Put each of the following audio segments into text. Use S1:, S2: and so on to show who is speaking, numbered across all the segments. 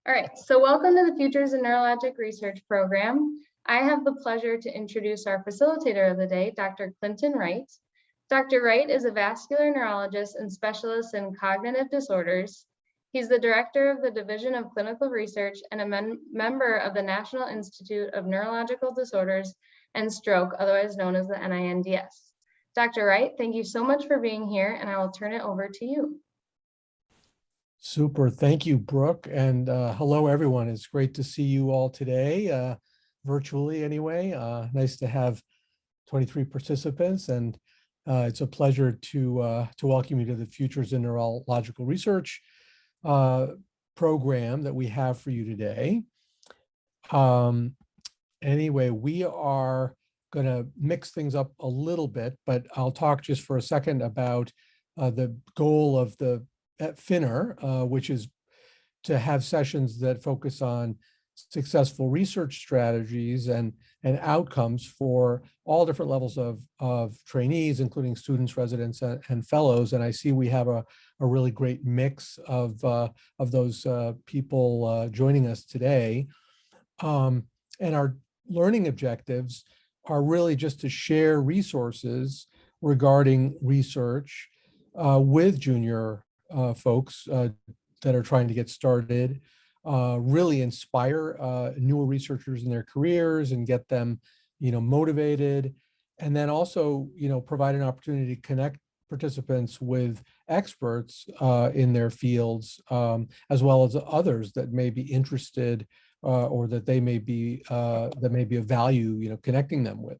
S1: All right, so welcome to the Futures in Neurologic Research Program. I have the pleasure to introduce our facilitator of the day, Dr. Clinton Wright. Dr. Wright is a vascular neurologist and specialist in cognitive disorders. He's the director of the Division of Clinical Research and a member of the National Institute of Neurological Disorders and Stroke, otherwise known as the NINDS. Dr. Wright, thank you so much for being here, and I will turn it over to you.
S2: Super. Thank you, Brooke. And hello, everyone. It's great to see you all today, virtually anyway. Nice to have 23 participants. And it's a pleasure to welcome you to the Futures in Neurological Research program that we have for you today. Anyway, we are going to mix things up a little bit, but I'll talk just for a second about the goal of the at FINR, which is to have sessions that focus on successful research strategies and outcomes for all different levels of trainees, including students, residents, and fellows. And I see we have a really great mix of those people joining us today. And our learning objectives are really just to share resources regarding research with junior folks that are trying to get started, really inspire newer researchers in their careers and get them, motivated, and then also, provide an opportunity to connect participants with experts in their fields, as well as others that may be interested or that they may be that may be of value, connecting them with.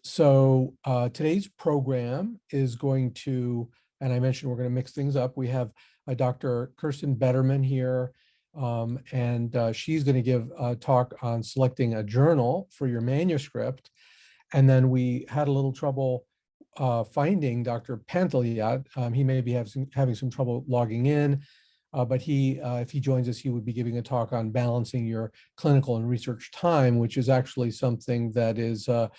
S2: So today's program is going to, and I mentioned we're going to mix things up. We have Dr. Kerstin Bettermann here, and she's going to give a talk on selecting a journal for your manuscript. And then we had a little trouble finding Dr. Pantelyat. He may be having some trouble logging in, but if he joins us, he would be giving a talk on balancing your clinical and research time, which is actually something that is a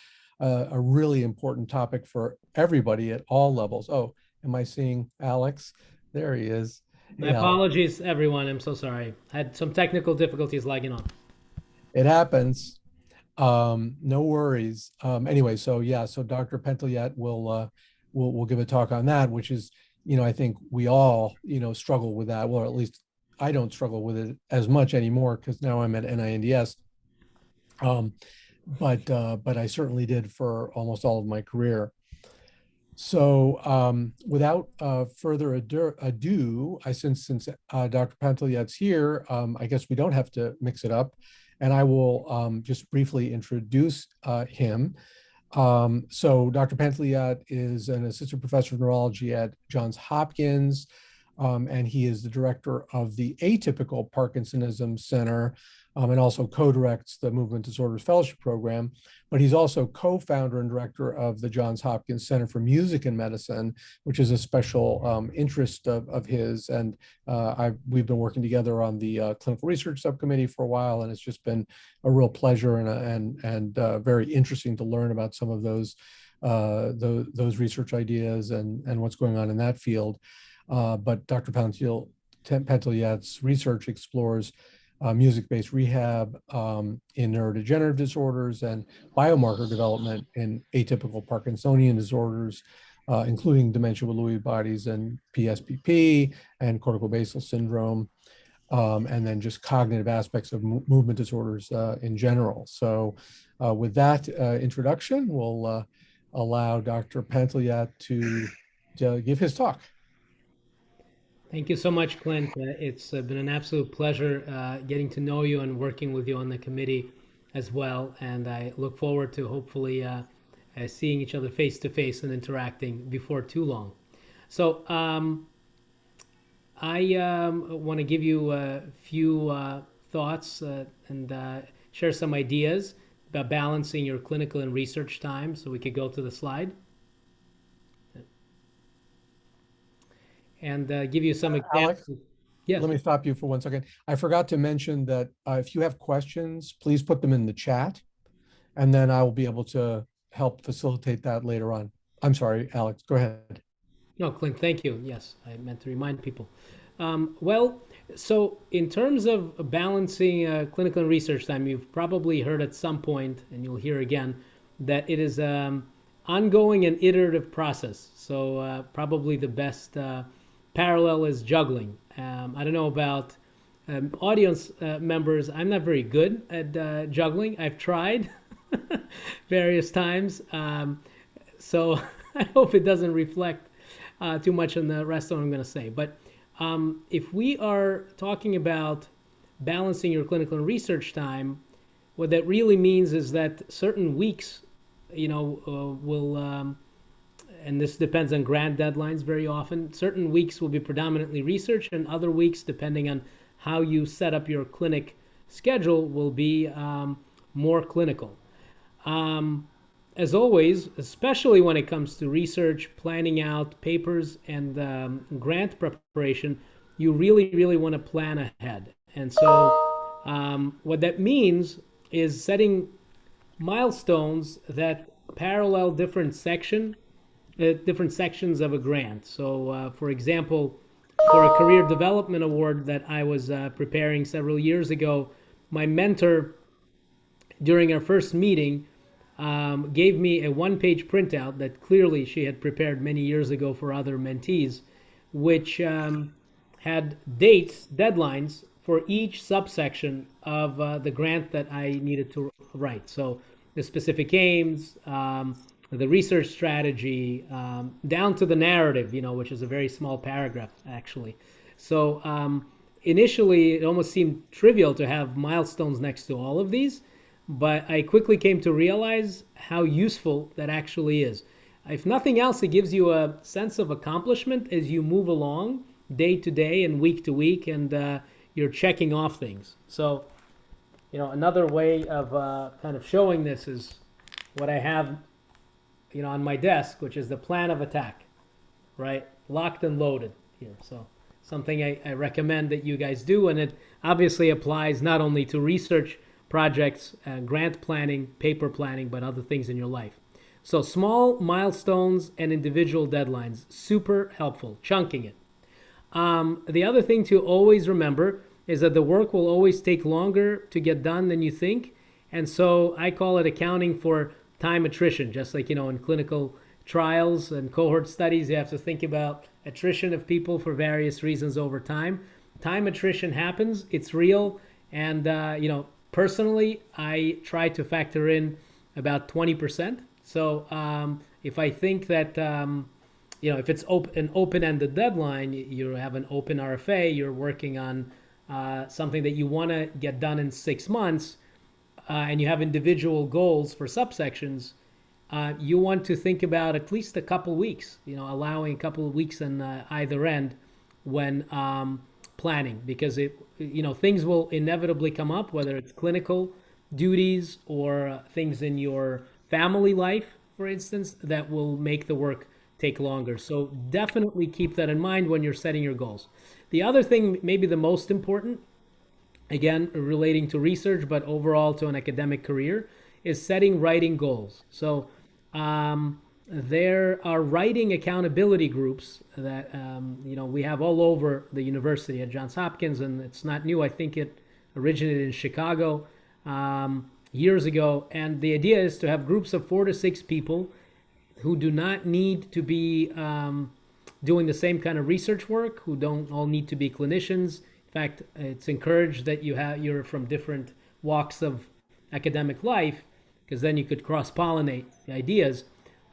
S2: really important topic for everybody at all levels. Oh, am I seeing Alex? There he is.
S3: My apologies, everyone. I'm so sorry. I had some technical difficulties logging on.
S2: It happens. No worries. Anyway, so Dr. Pantelyat will give a talk on that, which is, I think we all, struggle with that. Well, at least I don't struggle with it as much anymore because now I'm at NINDS. But I certainly did for almost all of my career. So without further ado, since Dr. Pantelyat's here, I guess we don't have to mix it up, and I will just briefly introduce him. So Dr. Pantelyat is an assistant professor of neurology at Johns Hopkins, and he is the director of the Atypical Parkinsonism Center, and also co-directs the Movement Disorders Fellowship Program. But he's also co-founder and director of the Johns Hopkins Center for Music and Medicine, which is a special interest of his. And we've been working together on the clinical research subcommittee for a while, and it's just been a real pleasure and very interesting to learn about some of those research ideas and what's going on in that field. But Dr. Pantelyat's research explores music-based rehab in neurodegenerative disorders and biomarker development in atypical Parkinsonian disorders, including dementia with Lewy bodies and PSPP and corticobasal syndrome, and then just cognitive aspects of movement disorders in general. So with that introduction, we'll allow Dr. Pantelyat to give his talk.
S3: Thank you so much, Clint. It's been an absolute pleasure getting to know you and working with you on the committee as well. And I look forward to hopefully seeing each other face to face and interacting before too long. So I want to give you a few thoughts and share some ideas about balancing your clinical and research time. So we could go to the slide. And give you some examples.
S2: Alex,
S3: yes.
S2: Let me stop you for 1 second. I forgot to mention that if you have questions, please put them in the chat, and then I will be able to help facilitate that later on. I'm sorry, Alex, go ahead.
S3: No, Clint, thank you. Yes, I meant to remind people. Well, So in terms of balancing clinical and research time, you've probably heard at some point, and you'll hear again, that it is ongoing and iterative process. So probably the best parallel is juggling. I don't know about audience members. I'm not very good at juggling. I've tried various times. So I hope it doesn't reflect too much on the rest of what I'm going to say. But if we are talking about balancing your clinical and research time, what that really means is that certain weeks, will, and this depends on grant deadlines very often, certain weeks will be predominantly research, and other weeks, depending on how you set up your clinic schedule, will be more clinical. As always, especially when it comes to research, planning out papers, and grant preparation, you really, really want to plan ahead. And so what that means is setting milestones that parallel different sections of a grant. So for example, for a career development award that I was preparing several years ago, my mentor, during our first meeting, gave me a one-page printout that clearly she had prepared many years ago for other mentees, which had dates, deadlines for each subsection of the grant that I needed to write. So the specific aims, the research strategy, down to the narrative, which is a very small paragraph, actually. So initially, it almost seemed trivial to have milestones next to all of these, but I quickly came to realize how useful that actually is. If nothing else, it gives you a sense of accomplishment as you move along day to day and week to week, and you're checking off things. So, another way of kind of showing this is what I have, on my desk, which is the plan of attack, right? Locked and loaded here. So something I recommend that you guys do, and it obviously applies not only to research projects, grant planning, paper planning, but other things in your life. So small milestones and individual deadlines, super helpful, chunking it. The other thing to always remember is that the work will always take longer to get done than you think. And so I call it accounting for time attrition, just like, in clinical trials and cohort studies, you have to think about attrition of people for various reasons over time. Time attrition happens, it's real, and, personally, I try to factor in about 20%. So if I think that, if it's an open-ended deadline, you have an open RFA, you're working on something that you want to get done in 6 months, and you have individual goals for subsections, you want to think about at least a couple weeks, allowing a couple of weeks on either end when planning, because things will inevitably come up, whether it's clinical duties or things in your family life, for instance, that will make the work take longer. So definitely keep that in mind when you're setting your goals. The other thing, maybe the most important, again, relating to research, but overall to an academic career, is setting writing goals. So there are writing accountability groups that we have all over the university at Johns Hopkins, and it's not new. I think it originated in Chicago years ago, and the idea is to have groups of 4 to 6 people who do not need to be doing the same kind of research work, who don't all need to be clinicians. In fact, it's encouraged that you're from different walks of academic life, because then you could cross-pollinate the ideas.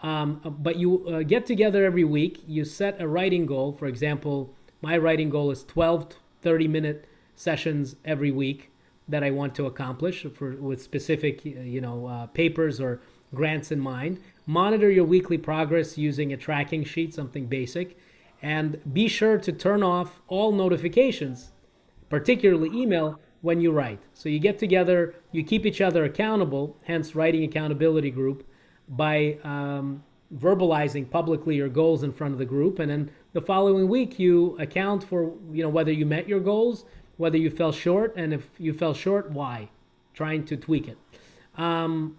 S3: But you get together every week, you set a writing goal. For example, my writing goal is 12 30-minute sessions every week that I want to accomplish with specific papers or grants in mind. Monitor your weekly progress using a tracking sheet, something basic, and be sure to turn off all notifications, particularly email, when you write. So you get together, you keep each other accountable, hence writing accountability group, by verbalizing publicly your goals in front of the group, and then the following week you account for whether you met your goals, whether you fell short, and if you fell short, why, trying to tweak it.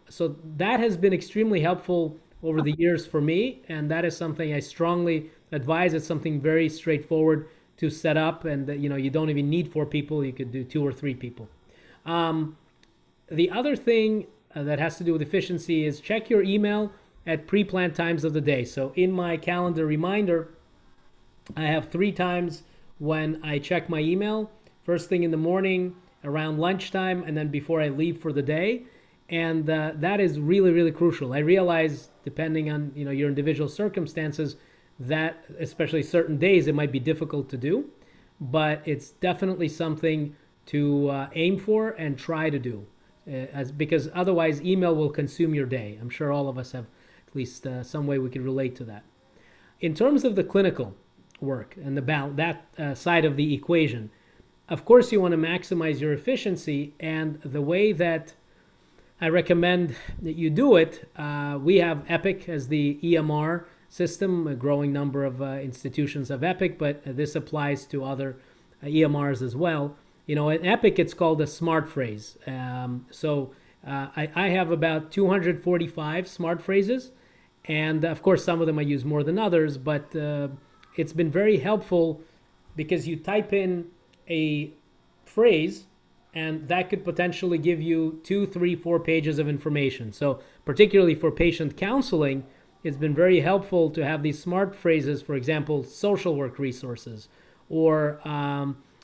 S3: So that has been extremely helpful over the years for me, and that is something I strongly advise. It's something very straightforward. to set up, and you don't even need 4 people. You could do 2 or 3 people. The other thing that has to do with efficiency is check your email at pre-planned times of the day. So in my calendar reminder, I have 3 times when I check my email: first thing in the morning, around lunchtime, and then before I leave for the day. And that is really, really crucial. I realize, depending on your individual circumstances, that especially certain days it might be difficult to do, but it's definitely something to aim for and try to do, because otherwise email will consume your day. I'm sure all of us have at least some way we can relate to that. In terms of the clinical work and that side of the equation, of course you want to maximize your efficiency, and the way that I recommend that you do it, we have Epic as the EMR system. A growing number of institutions have Epic, but this applies to other EMRs as well. In Epic, it's called a smart phrase. I have about 245 smart phrases, and of course some of them I use more than others, but it's been very helpful because you type in a phrase and that could potentially give you 2, 3, 4 pages of information. So particularly for patient counseling, it's been very helpful to have these smart phrases, for example, social work resources, or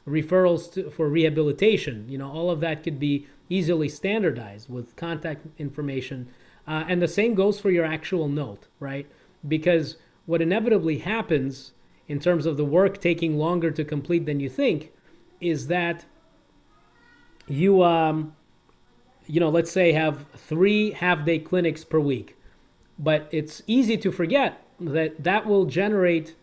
S3: referrals for rehabilitation. All of that could be easily standardized with contact information. And the same goes for your actual note, right? Because what inevitably happens in terms of the work taking longer to complete than you think is that you, let's say have 3 half-day clinics per week. But it's easy to forget that will generate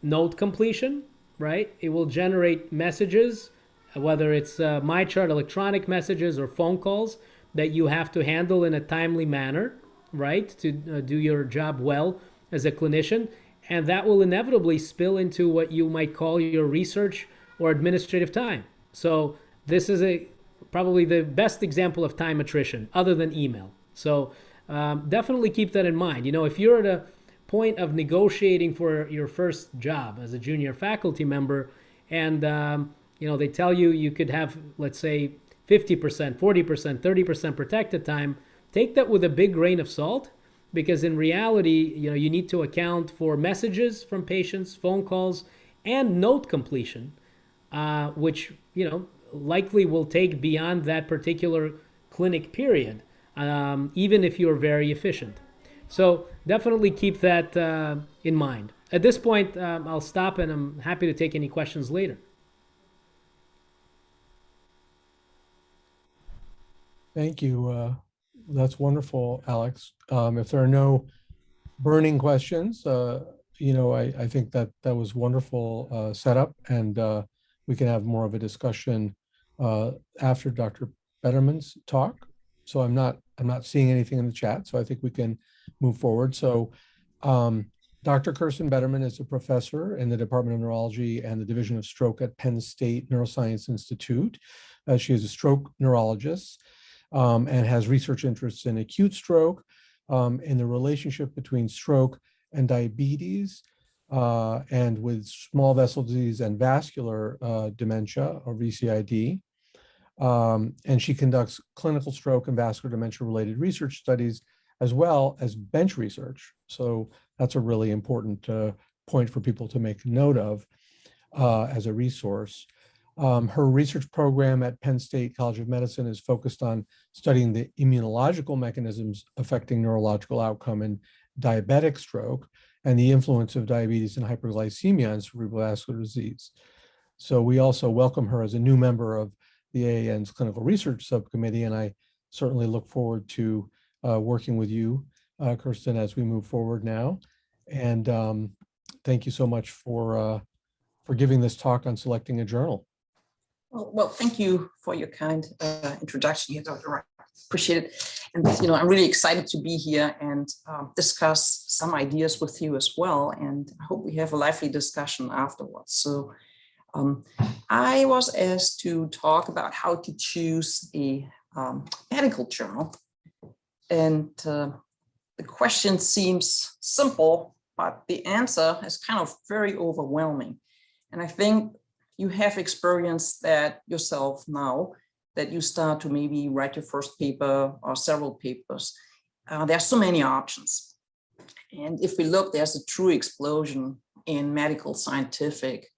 S3: note completion, right? It will generate messages, whether it's MyChart electronic messages or phone calls that you have to handle in a timely manner, right? To do your job well as a clinician. And that will inevitably spill into what you might call your research or administrative time. So this is probably the best example of time attrition other than email. So definitely keep that in mind. If you're at a point of negotiating for your first job as a junior faculty member, and they tell you could have, let's say, 50%, 40%, 30% protected time, take that with a big grain of salt, because in reality, you need to account for messages from patients, phone calls, and note completion, which likely will take beyond that particular clinic period, even if you're very efficient. So definitely keep that in mind. At this point, I'll stop, and I'm happy to take any questions later.
S2: Thank you. That's wonderful, Alex. If there are no burning questions, I think that was wonderful setup, and we can have more of a discussion after Dr. Bettermann's talk. So I'm not seeing anything in the chat, so I think we can move forward. So Dr. Kerstin Bettermann is a professor in the Department of Neurology and the Division of Stroke at Penn State Neuroscience Institute. She is a stroke neurologist and has research interests in acute stroke, in the relationship between stroke and diabetes, and with small vessel disease and vascular dementia, or VCID. And she conducts clinical stroke and vascular dementia-related research studies, as well as bench research. So that's a really important point for people to make note of as a resource. Her research program at Penn State College of Medicine is focused on studying the immunological mechanisms affecting neurological outcome in diabetic stroke and the influence of diabetes and hyperglycemia on cerebral vascular disease. So we also welcome her as a new member of the AAN's Clinical Research Subcommittee, and I certainly look forward to working with you, Kerstin, as we move forward now. And thank you so much for giving this talk on selecting a journal.
S4: Well, thank you for your kind introduction. Dr. Wright. Appreciate it. And, I'm really excited to be here and discuss some ideas with you as well. And I hope we have a lively discussion afterwards. So I was asked to talk about how to choose a medical journal. And the question seems simple, but the answer is kind of very overwhelming. And I think you have experienced that yourself now, that you start to maybe write your first paper or several papers. There are so many options. And if we look, there's a true explosion in medical scientific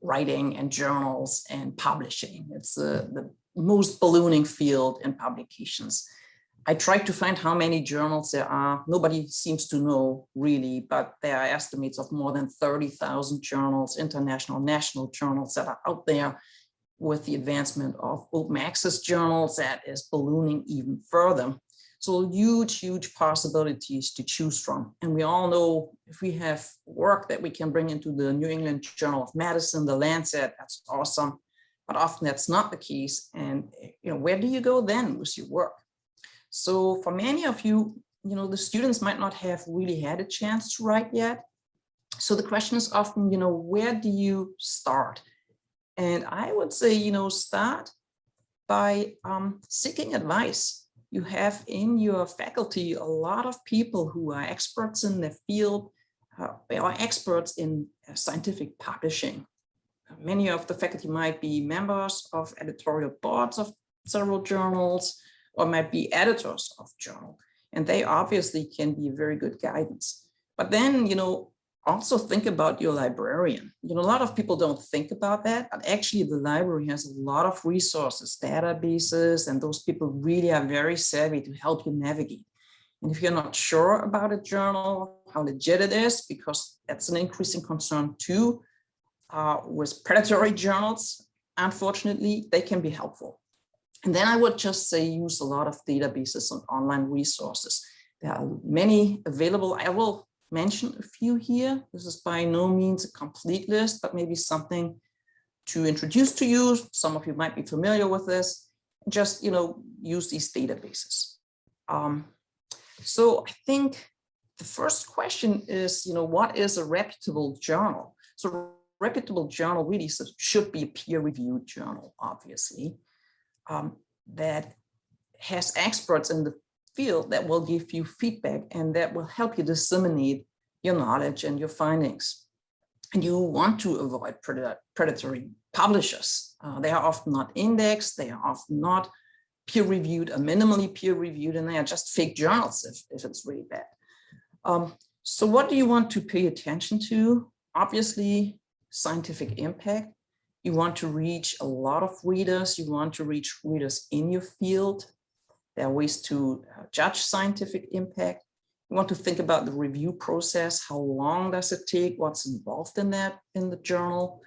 S4: writing and journals and publishing. It's the most ballooning field in publications. I tried to find how many journals there are. Nobody seems to know really, but there are estimates of more than 30,000 journals, international, national journals that are out there. With the advancement of open access journals, that is ballooning even further. So huge, huge possibilities to choose from. And we all know if we have work that we can bring into the New England Journal of Medicine, the Lancet, that's awesome. But often that's not the case. And where do you go then with your work? So for many of you, the students might not have really had a chance to write yet. So the question is often, where do you start? And I would say, start by seeking advice. You have in your faculty a lot of people who are experts in their field, or experts in scientific publishing. Many of the faculty might be members of editorial boards of several journals, or might be editors of journal. And they obviously can be very good guidance. But then, also think about your librarian. A lot of people don't think about that, but actually the library has a lot of resources, databases, and those people really are very savvy to help you navigate. And if you're not sure about a journal, how legit it is, because that's an increasing concern too, with predatory journals, unfortunately, they can be helpful. And then I would just say use a lot of databases and online resources. There are many available. I will mention a few here. This is by no means a complete list, but maybe something to introduce to you. Some of you might be familiar with this. Just, use these databases. So I think the first question is, what is a reputable journal? So a reputable journal really should be a peer-reviewed journal, obviously, that has experts in the field that will give you feedback and that will help you disseminate your knowledge and your findings. And you want to avoid predatory publishers. They are often not indexed, they are often not peer-reviewed or minimally peer-reviewed, and they are just fake journals if it's really bad. So what do you want to pay attention to? Obviously, scientific impact. You want to reach a lot of readers. You want to reach readers in your field. There are ways to judge scientific impact. You want to think about the review process. How long does it take? What's involved in that in the journal?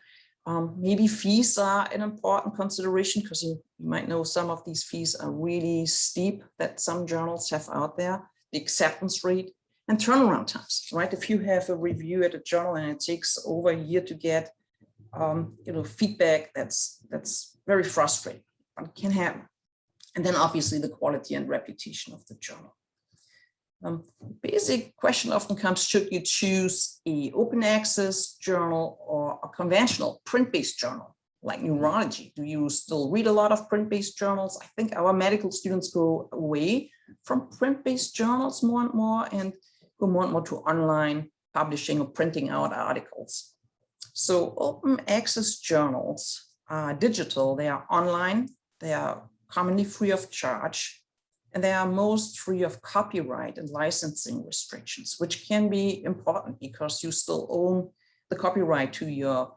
S4: Maybe fees are an important consideration because you might know some of these fees are really steep that some journals have out there. The acceptance rate and turnaround times, right? If you have a review at a journal and it takes over a year to get feedback, that's very frustrating, but it can happen. And then obviously the quality and reputation of the journal. Basic question often comes, should you choose an open access journal or a conventional print-based journal like Neurology? Do you still read a lot of print-based journals? I think our medical students go away from print-based journals more and more to online publishing or printing out articles. So open access journals are digital, they are online, they are commonly free of charge, and they are most free of copyright and licensing restrictions, which can be important because you still own the copyright to your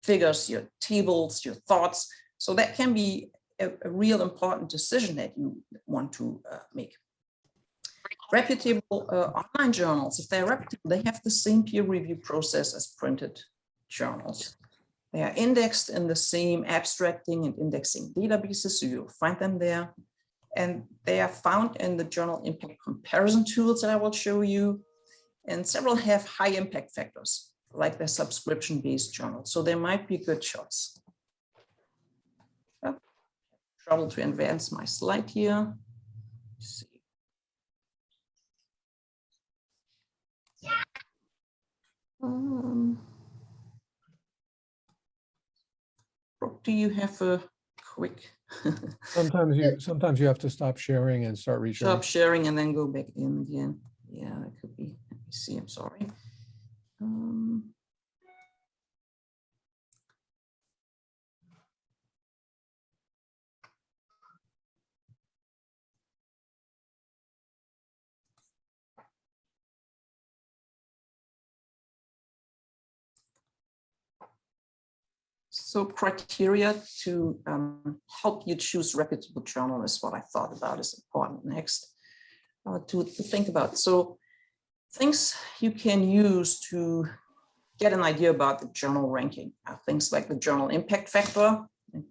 S4: figures, your tables, your thoughts. So that can be a real important decision that you want to make. Reputable online journals, if they're reputable, they have the same peer review process as printed journals. They are indexed in the same abstracting and indexing databases, so you'll find them there. And they are found in the journal impact comparison tools that I will show you. And several have high impact factors, like their subscription-based journals. So they might be a good choice. Trouble to advance my slide here. Let's see. Do you have a quick?
S2: Sometimes you have to stop sharing and start resharing.
S4: Stop sharing and then go back in again. Yeah, that could be. Let me see. I'm sorry. So criteria to help you choose reputable journal is what I thought about is important next to think about. So things you can use to get an idea about the journal ranking are things like the journal impact factor.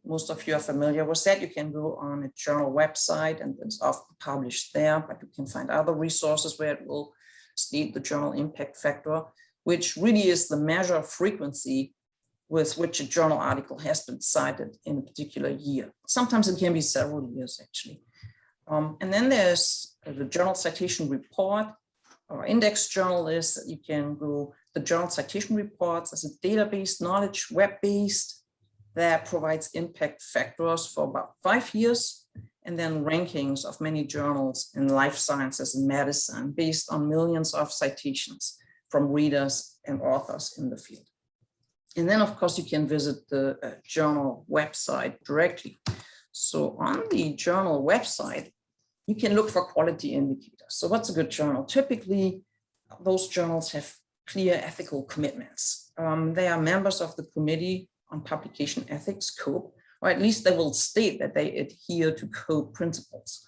S4: Most of you are familiar with that. You can go on a journal website and it's often published there, but you can find other resources where it will state the journal impact factor, which really is the measure of frequency with which a journal article has been cited in a particular year. Sometimes it can be several years actually. And then there's the journal citation report or index journal list that you can go. The journal citation reports as a database knowledge, web-based, that provides impact factors for about 5 years, and then rankings of many journals in life sciences and medicine based on millions of citations from readers and authors in the field. And then, of course, you can visit the journal website directly. So on the journal website, you can look for quality indicators. So what's a good journal? Typically, those journals have clear ethical commitments. They are members of the Committee on Publication Ethics, COPE, or at least they will state that they adhere to COPE principles.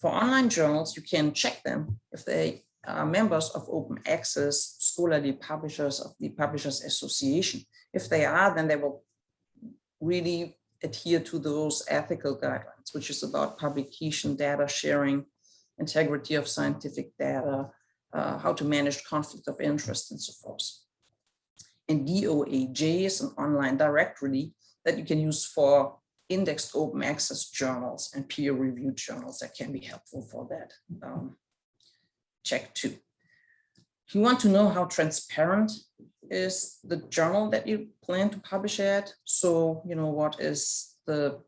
S4: For online journals, you can check them if they are members of open access scholarly publishers of the Publishers Association. If they are, then they will really adhere to those ethical guidelines, which is about publication, data sharing, integrity of scientific data, how to manage conflict of interest and so forth. And DOAJ is an online directory that you can use for indexed open access journals and peer-reviewed journals that can be helpful for that. Check too. If you want to know how transparent is the journal that you plan to publish at, so what is the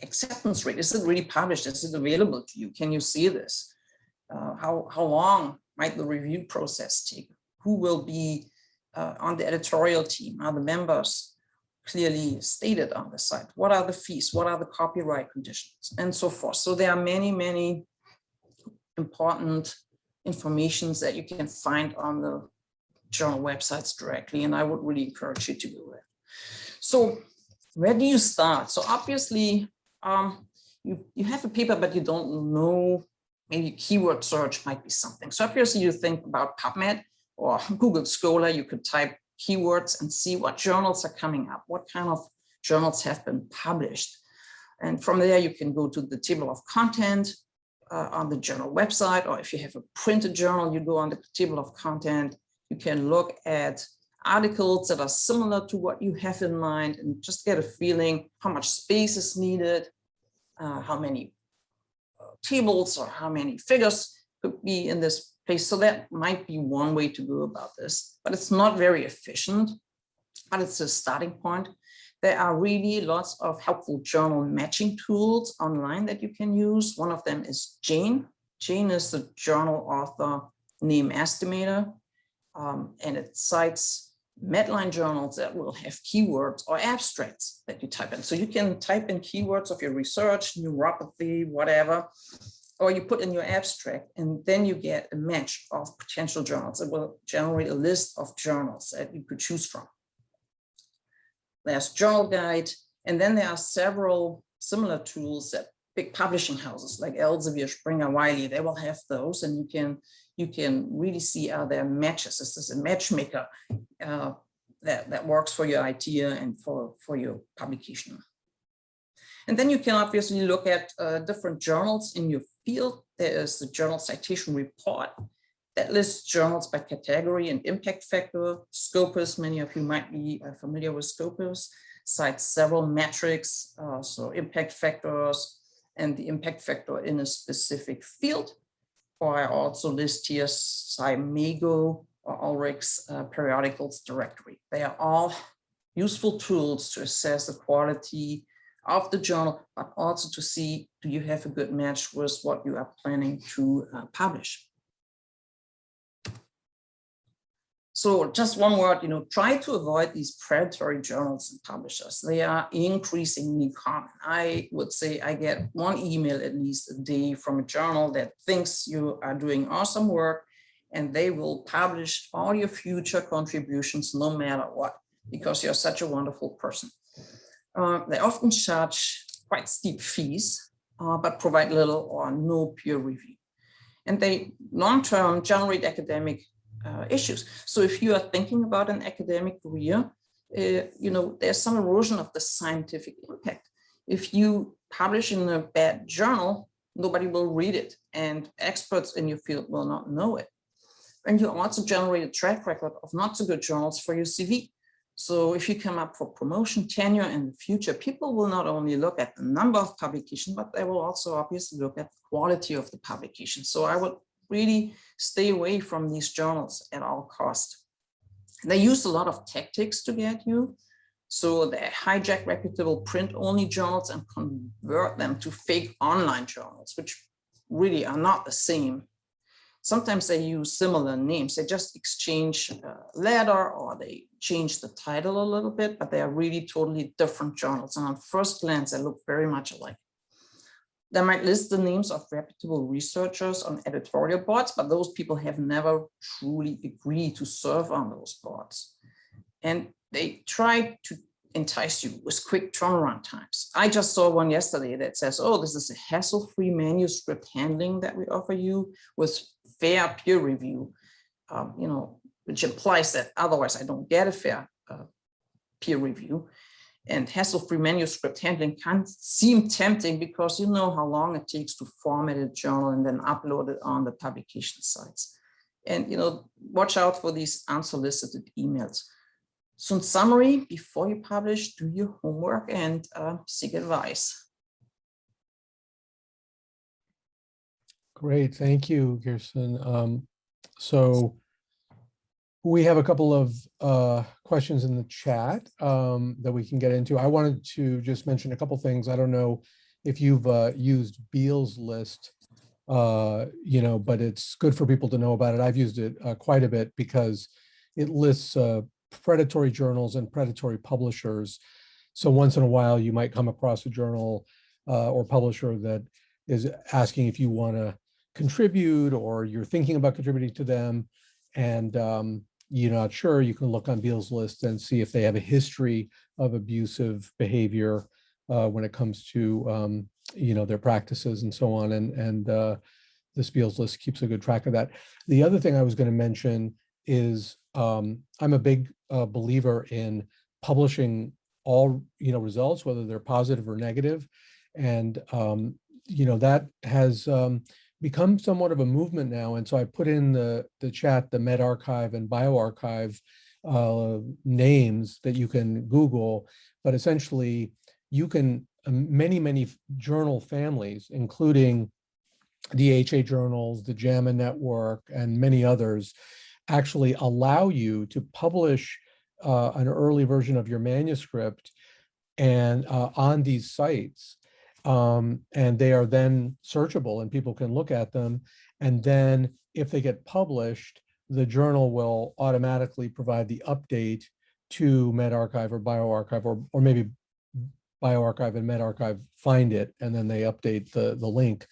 S4: acceptance rate? Is it really published? Is it available to you? Can you see this? How long might the review process take? Who will be on the editorial team? Are the members clearly stated on the site? What are the fees? What are the copyright conditions? And so forth. So there are many, many important informations that you can find on the journal websites directly, and I would really encourage you to do that. So where do you start? So obviously, you have a paper, but you don't know, maybe keyword search might be something. So obviously you think about PubMed or Google Scholar. You could type keywords and see what journals are coming up, what kind of journals have been published. And from there, you can go to the table of content on the journal website, or if you have a printed journal, you go on the table of content. You can look at articles that are similar to what you have in mind and just get a feeling how much space is needed, how many tables or how many figures could be in this place. So that might be one way to go about this, but it's not very efficient, but it's a starting point. There are really lots of helpful journal matching tools online that you can use. One of them is Jane. Jane is the journal author name estimator, and it cites Medline journals that will have keywords or abstracts that you type in. So you can type in keywords of your research, neuropathy, whatever, or you put in your abstract, and then you get a match of potential journals. It will generate a list of journals that you could choose from. There's Journal Guide, and then there are several similar tools that big publishing houses like Elsevier, Springer, Wiley, they will have those, and you can really see are there matches. This is a matchmaker that works for your idea and for your publication. And then you can obviously look at different journals in your field. There is the Journal Citation Report that lists journals by category and impact factor. Scopus, many of you might be familiar with Scopus, cites several metrics, so impact factors and the impact factor in a specific field. Or I also list here Cymago or Ulrich's periodicals directory. They are all useful tools to assess the quality of the journal, but also to see, do you have a good match with what you are planning to publish? So just one word, try to avoid these predatory journals and publishers. They are increasingly common. I would say I get one email at least a day from a journal that thinks you are doing awesome work, and they will publish all your future contributions no matter what, because you're such a wonderful person. They often charge quite steep fees, but provide little or no peer review. And they long-term generate academic issues. So if you are thinking about an academic career, there's some erosion of the scientific impact. If you publish in a bad journal, nobody will read it, and experts in your field will not know it. And you also generate a track record of not so good journals for your CV. So if you come up for promotion, tenure in the future, people will not only look at the number of publications, but they will also obviously look at the quality of the publication. So I would really stay away from these journals at all costs. They use a lot of tactics to get you. So they hijack reputable print-only journals and convert them to fake online journals, which really are not the same. Sometimes they use similar names. They just exchange letter, or they change the title a little bit, but they are really totally different journals. And on first glance, they look very much alike. They might list the names of reputable researchers on editorial boards, but those people have never truly agreed to serve on those boards. And they try to entice you with quick turnaround times. I just saw one yesterday that says, oh, this is a hassle-free manuscript handling that we offer you with fair peer review, which implies that otherwise I don't get a fair peer review. And hassle-free manuscript handling can seem tempting because you know how long it takes to format a journal and then upload it on the publication sites. And watch out for these unsolicited emails. So in summary, before you publish, do your homework and seek advice.
S2: Great, thank you, Kerstin. So we have a couple of questions in the chat that we can get into. I wanted to just mention a couple things. I don't know if you've used Beall's list, but it's good for people to know about it. I've used it quite a bit because it lists predatory journals and predatory publishers. So once in a while, you might come across a journal or publisher that is asking if you want to contribute or you're thinking about contributing to them, and you're not sure. You can look on Beall's list and see if they have a history of abusive behavior when it comes to their practices and so on. And this Beall's list keeps a good track of that. The other thing I was going to mention is I'm a big believer in publishing all results, whether they're positive or negative, and that has become somewhat of a movement now. And so I put in the chat the medRxiv and bioRxiv names that you can Google, but essentially you can many journal families, including the HA journals, the JAMA network, and many others, actually allow you to publish an early version of your manuscript and on these sites. And they are then searchable and people can look at them. And then if they get published, the journal will automatically provide the update to medRxiv or bioRxiv, or maybe bioRxiv and medRxiv find it, and then they update the link.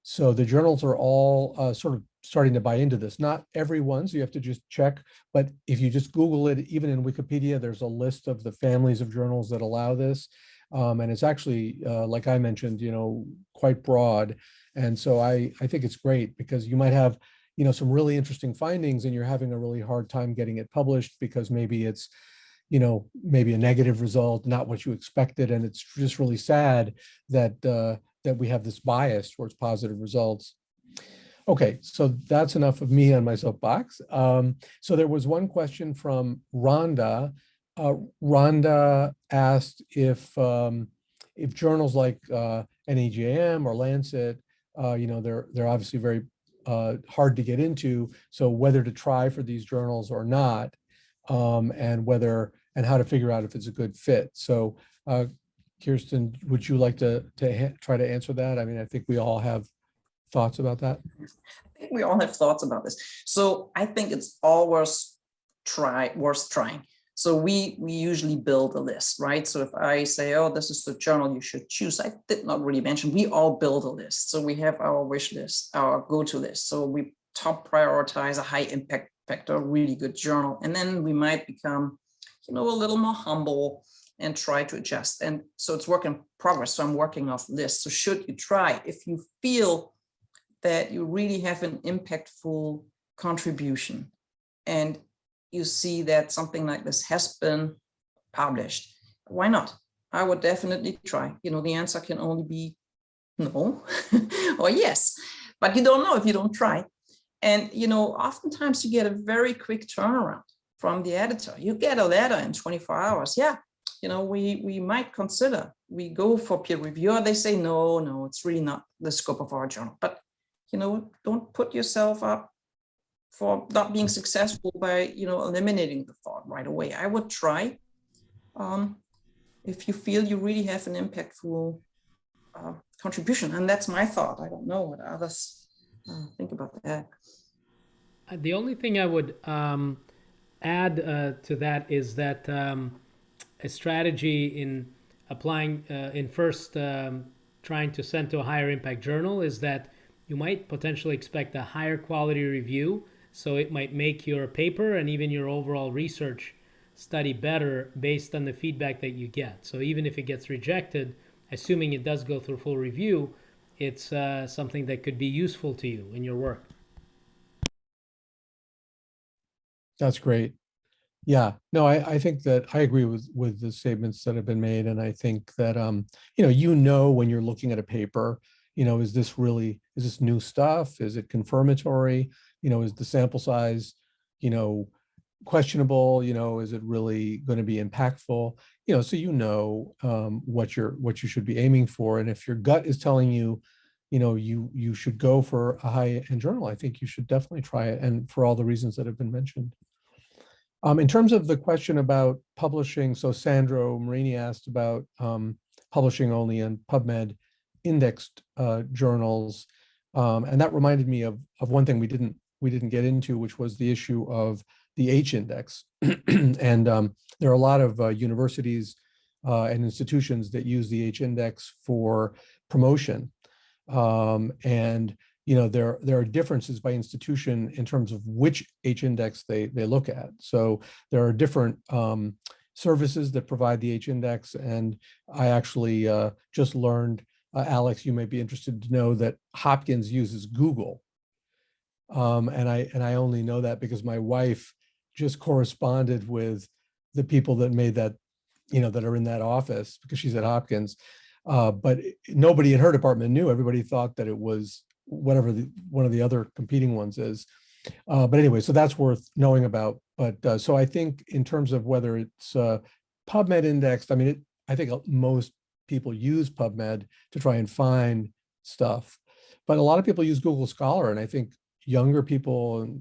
S2: So the journals are all sort of starting to buy into this. Not everyone, so you have to just check, but if you just Google it, even in Wikipedia, there's a list of the families of journals that allow this. And it's actually, like I mentioned, quite broad. And so I think it's great because you might have, some really interesting findings and you're having a really hard time getting it published because maybe it's, maybe a negative result, not what you expected. And it's just really sad that we have this bias towards positive results. Okay, so that's enough of me on my soapbox. So there was one question from Rhonda. Rhonda asked if journals like NEJM or Lancet, they're obviously very hard to get into. So whether to try for these journals or not, and how to figure out if it's a good fit. So Kerstin, would you like to try to answer that? I mean, I think we all have thoughts about that.
S4: I think we all have thoughts about this. So I think it's always worth trying. So we usually build a list, right? So if I say, oh, this is the journal you should choose, I did not really mention, we all build a list. So we have our wish list, our go-to list. So we top prioritize a high impact factor, really good journal. And then we might become, a little more humble and try to adjust. And so it's work in progress. So I'm working off this. So should you try, if you feel that you really have an impactful contribution and you see that something like this has been published, why not? I would definitely try. The answer can only be no or yes, but you don't know if you don't try. And, oftentimes you get a very quick turnaround from the editor. You get a letter in 24 hours. Yeah, we might consider, we go for peer review, or they say, no, it's really not the scope of our journal. But, don't put yourself up for not being successful by, eliminating the thought right away. I would try if you feel you really have an impactful contribution. And that's my thought. I don't know what others think about that.
S3: The only thing I would add to that is that a strategy in applying, in first trying to send to a higher impact journal is that you might potentially expect a higher quality review. So it might make your paper and even your overall research study better based on the feedback that you get. So even if it gets rejected, assuming it does go through full review, it's something that could be useful to you in your work.
S2: That's great. Yeah, no, I think that I agree with the statements that have been made. And I think that, when you're looking at a paper, is this new stuff? Is it confirmatory? Is the sample size, questionable? Is it really going to be impactful? So what you should be aiming for. And if your gut is telling you, you should go for a high-end journal, I think you should definitely try it, and for all the reasons that have been mentioned. In terms of the question about publishing, so Sandro Marini asked about publishing only in PubMed indexed journals, and that reminded me of one thing we didn't get into, which was the issue of the H-index. And there are a lot of universities and institutions that use the H-index for promotion, and there are differences by institution in terms of which H-index they look at. So there are different services that provide the H-index, and I actually just learned, Alex, you may be interested to know that Hopkins uses Google, and I only know that because my wife just corresponded with the people that made that, that are in that office, because she's at Hopkins. But nobody in her department knew. Everybody thought that it was whatever one of the other competing ones is. But anyway, so that's worth knowing about. But so I think in terms of whether it's PubMed indexed, I think most people use PubMed to try and find stuff, but a lot of people use Google Scholar, and I think younger people,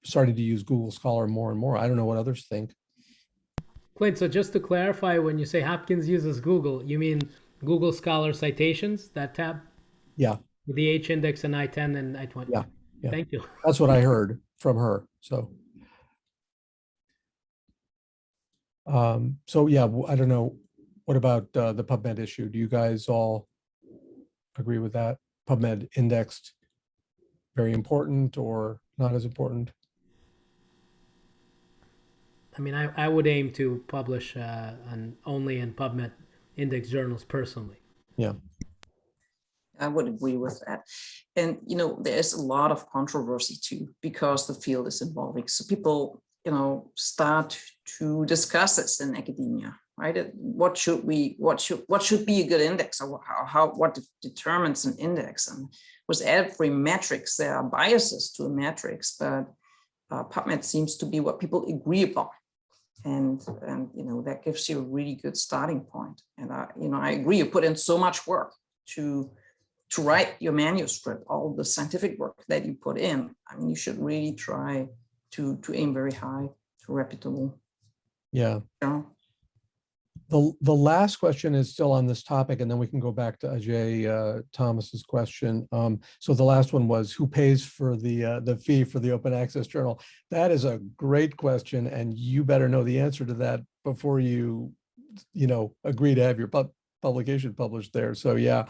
S2: starting to use Google Scholar more and more. I don't know what others think.
S3: Clint, so just to clarify, when you say Hopkins uses Google, you mean Google Scholar Citations, that tab?
S2: Yeah.
S3: With the H-index and I-10 and I-20?
S2: Yeah.
S3: Thank you.
S2: That's what I heard from her. So, yeah, I don't know. What about the PubMed issue? Do you guys all agree with that? PubMed indexed, very important or not as important?
S3: I would aim to publish only in PubMed index journals personally.
S2: Yeah.
S4: I would agree with that. And, there's a lot of controversy too, because the field is evolving. So people, start to discuss this in academia, right? What should be a good index, or what determines an index? And with every metrics, there are biases to a matrix, but PubMed seems to be what people agree upon. And that gives you a really good starting point. And I agree, you put in so much work to write your manuscript, all the scientific work that you put in. You should really try to aim very high, to reputable.
S2: Yeah. The last question is still on this topic, and then we can go back to Ajay Thomas's question. So the last one was, who pays for the fee for the open access journal? That is a great question, and you better know the answer to that before you agree to have your publication published there. So yeah,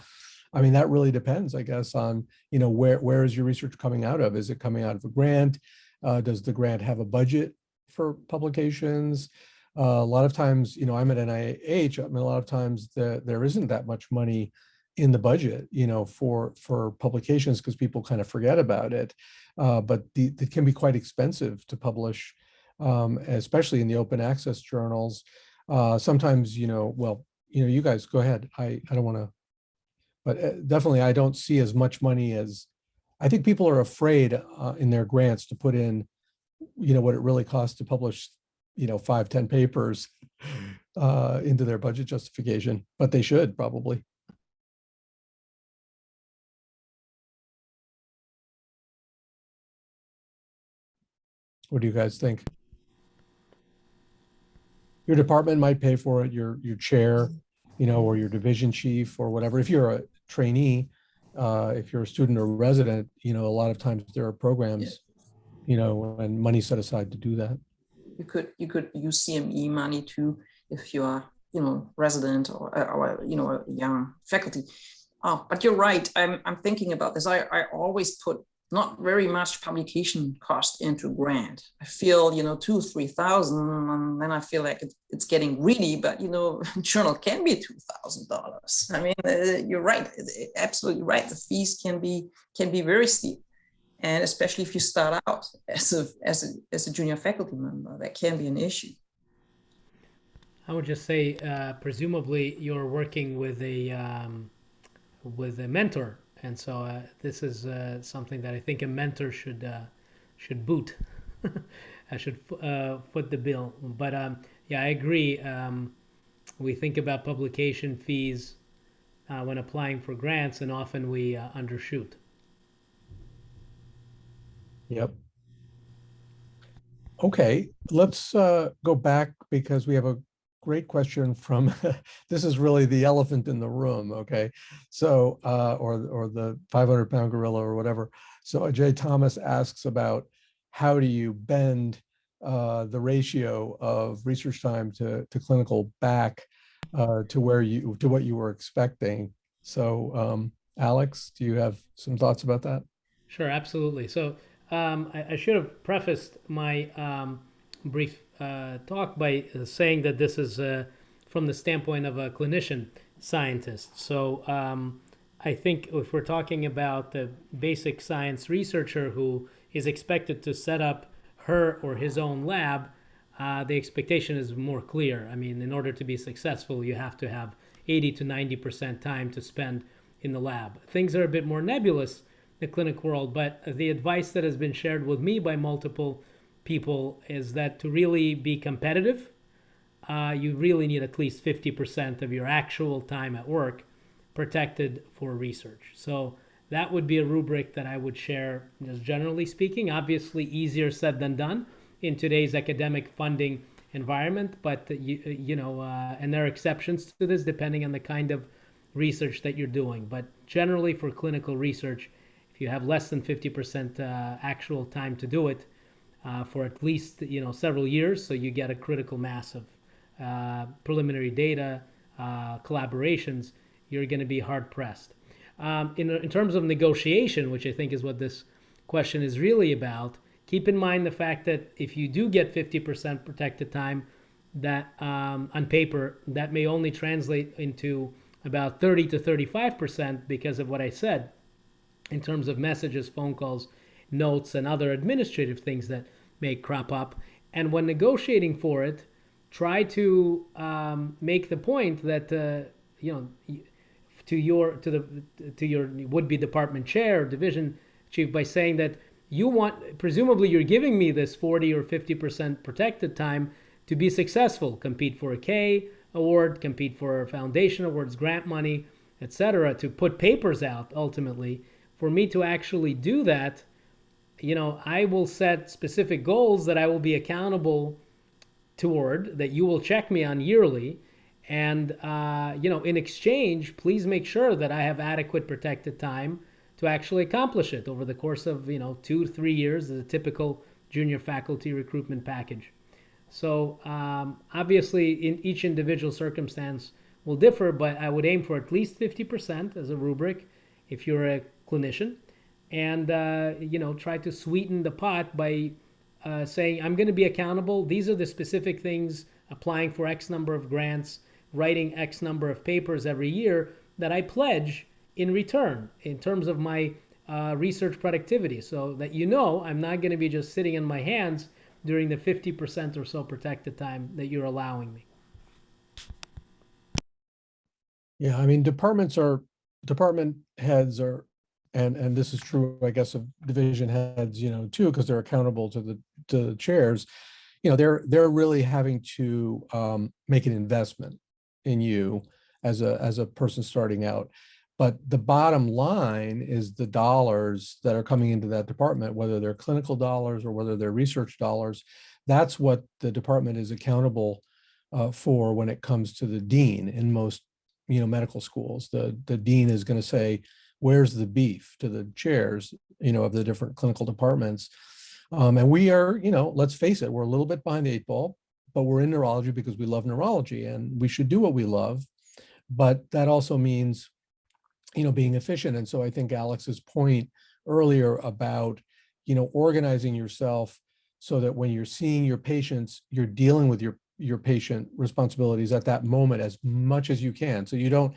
S2: that really depends, I guess, on where is your research coming out of? Is it coming out of a grant? Does the grant have a budget for publications? A lot of times, I'm at NIH. I mean, a lot of times there isn't that much money in the budget, for publications because people kind of forget about it. But it can be quite expensive to publish, especially in the open access journals. Sometimes, you guys go ahead. I don't want to, but definitely I don't see as much money as I think people are afraid in their grants to put in, what it really costs to publish, 5, 10 papers into their budget justification, but they should probably. What do you guys think? Your department might pay for it, your chair, or your division chief or whatever. If you're a trainee, if you're a student or resident, a lot of times there are programs, and money set aside to do that.
S4: You could use CME money too if you are, resident or a young faculty. But you're right. I'm thinking about this. I always put not very much publication cost into grant. I feel, 2,000-3,000, and then I feel like it's getting greedy, but, journal can be $2,000. I mean, you're right, absolutely right. The fees can be very steep. And especially if you start out as a junior faculty member, that can be an issue.
S3: I would just say, presumably you're working with a mentor. And so this is something that I think a mentor should boot. I should foot the bill. But yeah, I agree. We think about publication fees when applying for grants, and often we undershoot.
S2: Yep. Okay, let's go back because we have a great question from, this is really the elephant in the room, okay? So, or the 500-pound gorilla or whatever. So Ajay Thomas asks about how do you bend the ratio of research time to clinical back to what you were expecting. So Alex, do you have some thoughts about that?
S3: Sure, absolutely. So I should have prefaced my brief talk by saying that this is from the standpoint of a clinician scientist. So I think if we're talking about the basic science researcher who is expected to set up her or his own lab, the expectation is more clear. I mean, in order to be successful, you have to have 80 to 90% time to spend in the lab. Things are a bit more nebulous in the clinic world, but the advice that has been shared with me by multiple people is that to really be competitive, you really need at least 50% of your actual time at work protected for research. So that would be a rubric that I would share, just generally speaking. Obviously easier said than done in today's academic funding environment, but and there are exceptions to this depending on the kind of research that you're doing. But generally for clinical research, if you have less than 50% actual time to do it for at least several years, so you get a critical mass of preliminary data, collaborations, you're going to be hard pressed. In terms of negotiation, which I think is what this question is really about, keep in mind the fact that if you do get 50% protected time, that on paper, that may only translate into about 30 to 35% because of what I said in terms of messages, phone calls, notes, and other administrative things that may crop up. And when negotiating for it, try to make the point that to your would-be department chair or division chief by saying that presumably you're giving me this 40 or 50% protected time to be successful, compete for a K award, compete for foundation awards, grant money, etc., to put papers out ultimately. For me to actually do that, I will set specific goals that I will be accountable toward, that you will check me on yearly. And, in exchange, please make sure that I have adequate protected time to actually accomplish it over the course of, 2 to 3 years as a typical junior faculty recruitment package. So obviously, in each individual circumstance will differ, but I would aim for at least 50% as a rubric if you're a clinician. And, try to sweeten the pot by saying, I'm going to be accountable. These are the specific things applying for X number of grants, writing X number of papers every year that I pledge in return in terms of my research productivity, so that I'm not going to be just sitting in my hands during the 50% or so protected time that you're allowing me.
S2: Yeah, I mean, department heads are, and this is true, I guess, of division heads, too, because they're accountable to the chairs. They're really having to make an investment in you as a person starting out. But the bottom line is the dollars that are coming into that department, whether they're clinical dollars or whether they're research dollars. That's what the department is accountable for when it comes to the dean in most medical schools. The dean is going to say, where's the beef, to the chairs of the different clinical departments. And we are, let's face it, we're a little bit behind the 8 ball, but we're in neurology because we love neurology and we should do what we love. But that also means being efficient. And so I think Alex's point earlier about organizing yourself so that when you're seeing your patients, you're dealing with your patient responsibilities at that moment as much as you can. So you don't,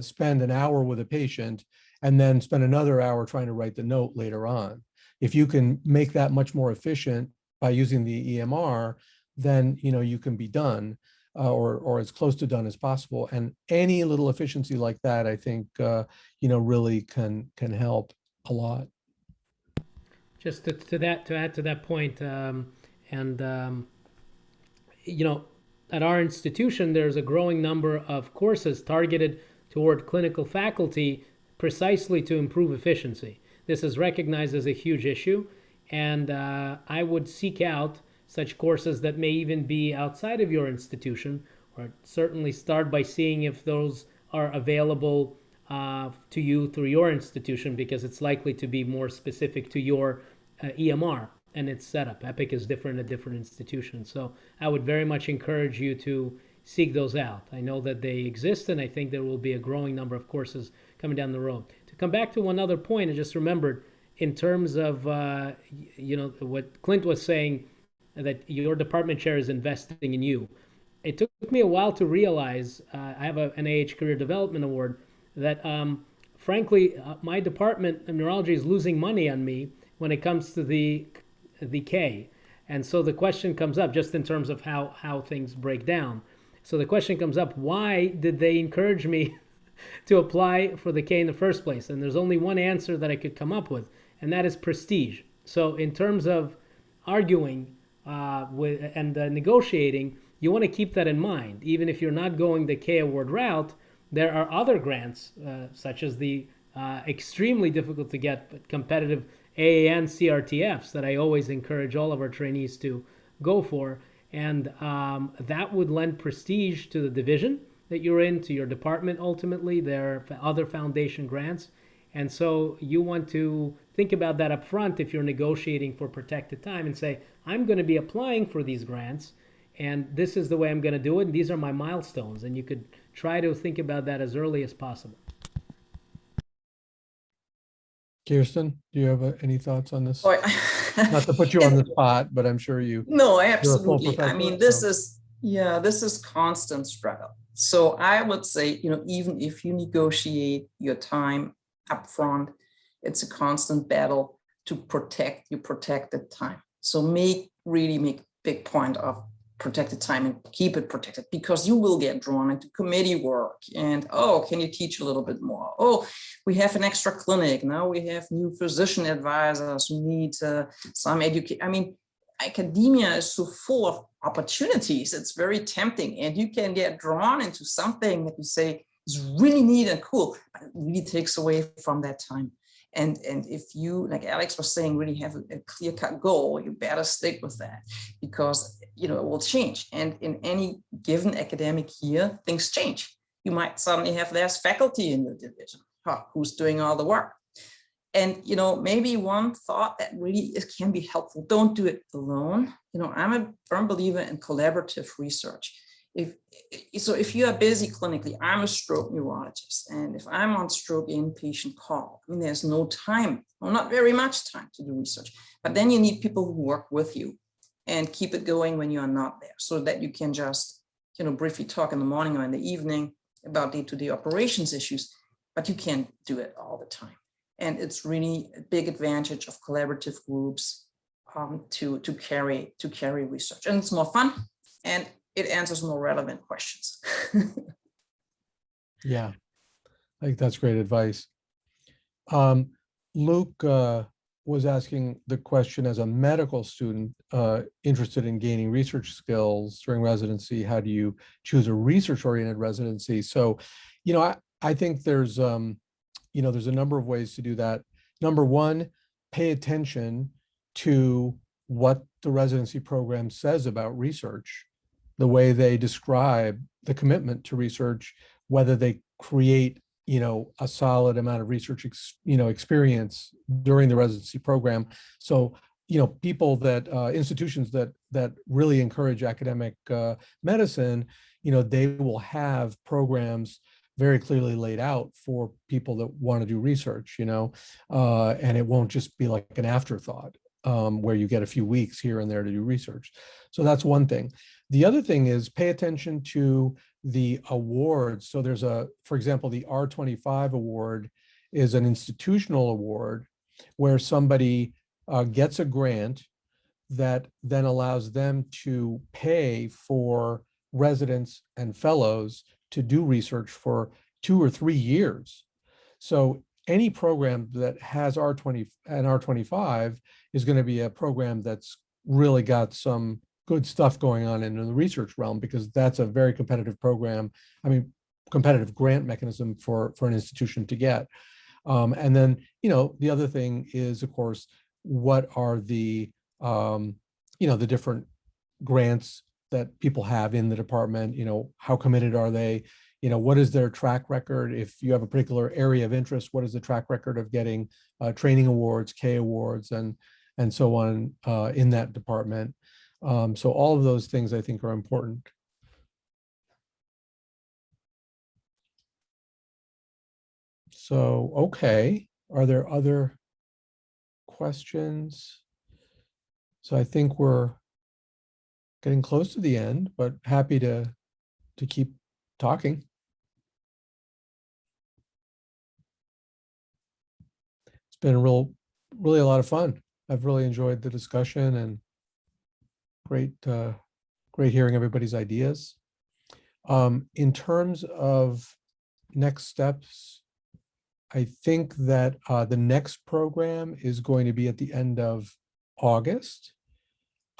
S2: spend an hour with a patient and then spend another hour trying to write the note later on. If you can make that much more efficient by using the EMR, then, you can be done or as close to done as possible. And any little efficiency like that, I think, really can help a lot.
S3: Just to add to that point, at our institution, there's a growing number of courses targeted toward clinical faculty precisely to improve efficiency. This is recognized as a huge issue, and I would seek out such courses that may even be outside of your institution, or certainly start by seeing if those are available to you through your institution, because it's likely to be more specific to your EMR and its setup. Epic is different at different institutions. So I would very much encourage you to seek those out. I know that they exist, and I think there will be a growing number of courses coming down the road. To come back to one other point, I just remembered in terms of what Clint was saying, that your department chair is investing in you. It took me a while to realize, I have an NIH Career Development Award, that frankly, my department of neurology is losing money on me when it comes to the K. And so the question comes up, just in terms of how things break down. So the question comes up, why did they encourage me to apply for the K in the first place? And there's only one answer that I could come up with, and that is prestige. So in terms of arguing and negotiating, you want to keep that in mind. Even if you're not going the K award route, there are other grants, such as the extremely difficult to get but competitive AAN CRTFs that I always encourage all of our trainees to go for. And that would lend prestige to the division that you're in, to your department ultimately. There are other foundation grants. And so you want to think about that up front if you're negotiating for protected time, and say, I'm going to be applying for these grants, and this is the way I'm going to do it, and these are my milestones. And you could try to think about that as early as possible.
S2: Kerstin, do you have any thoughts on this?
S4: Boy,
S2: Not to put you on the spot, but I'm sure you.
S4: No, absolutely. I mean, this
S2: so.
S4: this is constant struggle. So I would say, even if you negotiate your time upfront, it's a constant battle to protect your protected time. So really make big point of protected time and keep it protected, because you will get drawn into committee work and, oh, can you teach a little bit more? Oh, we have an extra clinic. Now we have new physician advisors who need some education. I mean, academia is so full of opportunities. It's very tempting, and you can get drawn into something that you say is really neat and cool, but it really takes away from that time. And if you, like Alex was saying, really have a clear-cut goal, you better stick with that, because it will change. And in any given academic year, things change. You might suddenly have less faculty in your division. Who's doing all the work? And maybe one thought that really can be helpful: don't do it alone. I'm a firm believer in collaborative research. If you are busy clinically, I'm a stroke neurologist, and if I'm on stroke inpatient call, there's no time, or not very much time, to do research. But then you need people who work with you. and keep it going when you are not there, so that you can just, briefly talk in the morning or in the evening about day-to-day operations issues, but you can't do it all the time. And it's really a big advantage of collaborative groups to carry research, and it's more fun and it answers more relevant questions.
S2: Yeah, I think that's great advice. Luke was asking the question, as a medical student interested in gaining research skills during residency, how do you choose a research-oriented residency? So, I think there's, there's a number of ways to do that. Number one, pay attention to what the residency program says about research, the way they describe the commitment to research, whether they create a solid amount of research experience during the residency program. So people that institutions that really encourage academic medicine, they will have programs very clearly laid out for people that want to do research, and it won't just be like an afterthought where you get a few weeks here and there to do research. So that's one thing. The other thing is pay attention to the awards. So there's for example, the R25 award is an institutional award where somebody gets a grant that then allows them to pay for residents and fellows to do research for 2 or 3 years. So any program that has R20 and R25 is going to be a program that's really got some good stuff going on in the research realm, because that's a very competitive program. I mean, competitive grant mechanism for an institution to get. And then, the other thing is, of course, what are the, the different grants that people have in the department, how committed are they? What is their track record? If you have a particular area of interest, what is the track record of getting training awards, K awards, and so on in that department? So all of those things I think are important. So, okay, are there other questions? So I think we're getting close to the end, but happy to keep talking. It's been really a lot of fun. I've really enjoyed the discussion, and great hearing everybody's ideas. In terms of next steps, I think that the next program is going to be at the end of August,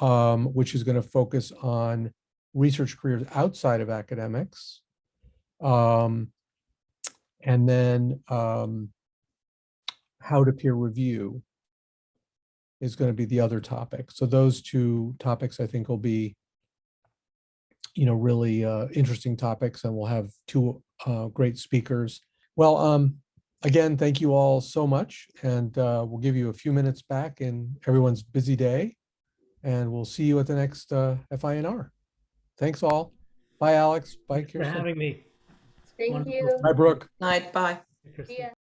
S2: which is going to focus on research careers outside of academics. And then how to peer review is going to be the other topic. So those two topics I think will be, really interesting topics, and we'll have two great speakers. Well, again, thank you all so much, and we'll give you a few minutes back in everyone's busy day, and we'll see you at the next FINR. Thanks all. Bye, Alex. Bye,
S3: Thanks for
S2: Kerstin.
S3: having me.
S1: Thank
S3: Wonderful.
S1: you.
S2: Bye, Brooke.
S4: Night, bye.
S3: Kerstin.
S1: See ya.